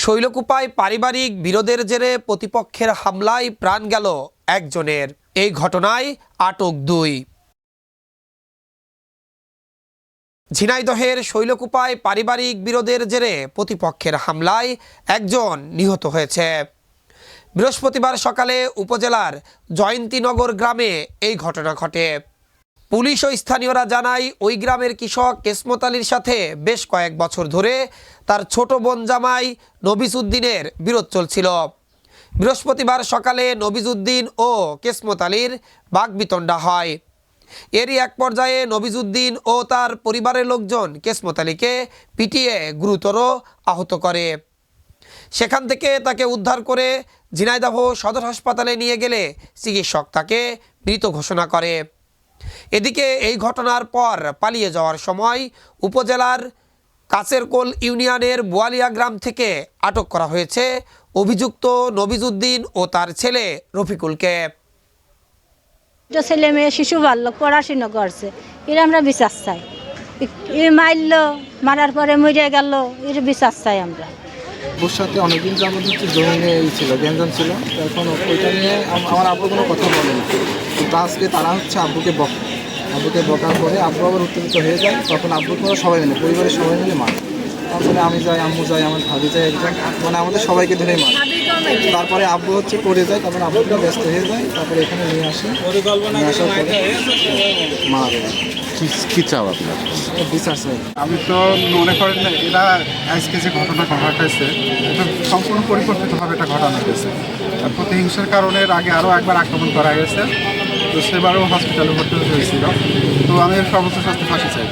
শৈলকুপায় পারিবারিক বিরোধের জেরে প্রতিপক্ষের হামলায় প্রাণ গেল একজনের। এই ঘটনায় আটক 2। ঝিনাইদহের শৈলকুপায় পারিবারিক বিরোধের জেরে প্রতিপক্ষের হামলায় একজন নিহত হয়েছে। বৃহস্পতিবার সকালে উপজেলার জয়ন্তীনগর গ্রামে এই ঘটনা ঘটে। পুলিশ ও স্থানীয়রা জানায়, ওই গ্রামের কৃষক কেসমত আলীর সাথে বেশ কয়েক বছর ধরে তার ছোট বোন জামাই নবিজ উদ্দিনের বিরোধ চলছিল। বৃহস্পতিবার সকালে নবিজ উদ্দিন ও কেসমত আলীর বাকবিতণ্ডা হয়। এরই এক পর্যায়ে নবিজ উদ্দিন ও তার পরিবারের লোকজন কেসমত আলীকে পিটিয়ে গুরুতর আহত করে। সেখান থেকে তাকে উদ্ধার করে ঝিনাইদহ সদর হাসপাতালে নিয়ে গেলে চিকিৎসক তাকে মৃত ঘোষণা করে। এদিকে এই ঘটনার পর পালিয়ে যাওয়ার সময় উপজেলার কাছেরকোল ইউনিয়নের বোয়ালিয়া গ্রাম থেকে আটক করা হয়েছে অভিযুক্ত নবিজ উদ্দিন ও তার ছেলে রফিকুলকে। ছেলে মেয়ে শিশু বাল্য পড়াশোনা করছে, এর আমরা বিশ্বাস চাই। মারলো, মারার পরে মরে গেল, এর বিশ্বাস চাই আমরা। আব্বুর সাথে অনেকদিন যাবত হচ্ছে জমি নিয়ে ছিল, গ্যাঞ্জাম ছিল। এখন ওইটা নিয়ে আমার আব্বু কোনো কথা বলেনি। তো আজকে তারা হচ্ছে আব্বুকে বকার পরে আব্বু আবার উত্তেজিত হয়ে যায়। তখন আব্বুকে সবাই মিলে, পরিবারের সবাই মিলে মারে। তারপরে আমি যাই, আম্মু যাই, আমার ভাবি যায়, একজন মানে আমাদের সবাইকে ধরে মারে। তারপরে আব্বু হচ্ছে পড়ে যায়, তারপরে আব্বুটা ব্যস্ত হয়ে যায়। তারপরে এখানে নিয়ে আসে, নিয়ে আসার পরে মারা যায়। কি চাও আপনার? বিচার চাই। আমি তো মনে করেন না এরা আজকে যে ঘটনা ঘটাইছে এটা সম্পূর্ণ পরিকল্পিতভাবে এটা ঘটানো হয়েছে। প্রতিহিংসার কারণে আগে আরও একবার আক্রমণ করা গেছে, তো সেবারও হসপিটালে ভর্তি হয়েছিল। তো আমি সর্বোচ্চ শাস্তি ফাঁসি চাই।